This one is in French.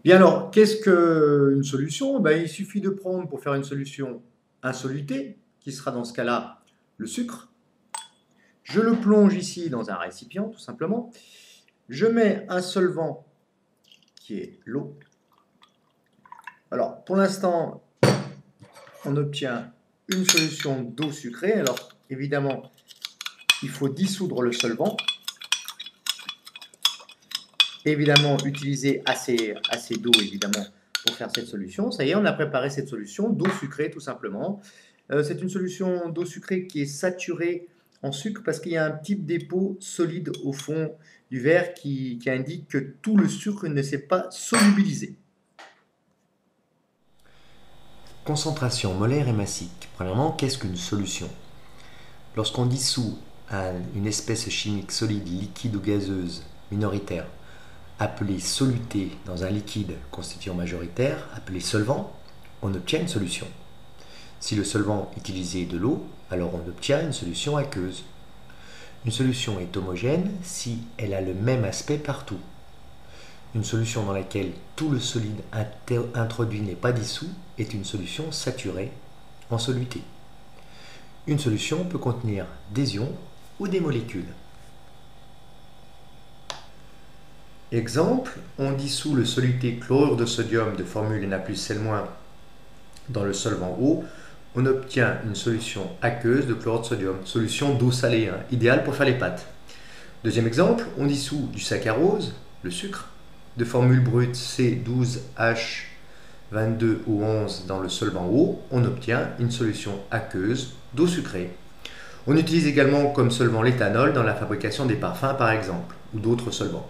Bien alors, qu'est-ce qu'une solution? Ben, il suffit de prendre, pour faire une solution, un soluté, qui sera dans ce cas-là le sucre. Je le plonge ici dans un récipient, tout simplement. Je mets un solvant, qui est l'eau. Alors, pour l'instant, on obtient une solution d'eau sucrée. Alors, évidemment, il faut dissoudre le solvant. Évidemment, utiliser assez d'eau, évidemment, pour faire cette solution. Ça y est, on a préparé cette solution d'eau sucrée, tout simplement. C'est une solution d'eau sucrée qui est saturée en sucre parce qu'il y a un petit dépôt solide au fond du verre qui indique que tout le sucre ne s'est pas solubilisé. Concentration molaire et massique. Premièrement, qu'est-ce qu'une solution? Lorsqu'on dissout une espèce chimique solide, liquide ou gazeuse minoritaire, appelée soluté dans un liquide constituant majoritaire, appelé solvant, on obtient une solution. Si le solvant utilisé est de l'eau, alors on obtient une solution aqueuse. Une solution est homogène si elle a le même aspect partout. Une solution dans laquelle tout le solide introduit n'est pas dissous est une solution saturée en soluté. Une solution peut contenir des ions ou des molécules. Exemple, on dissout le soluté chlorure de sodium de formule Na plus Cl- dans le solvant eau, on obtient une solution aqueuse de chlorure de sodium, solution d'eau salée, idéale pour faire les pâtes. Deuxième exemple, on dissout du saccharose, le sucre, de formule brute C12H22O11 dans le solvant eau, on obtient une solution aqueuse d'eau sucrée. On utilise également comme solvant l'éthanol dans la fabrication des parfums par exemple, ou d'autres solvants.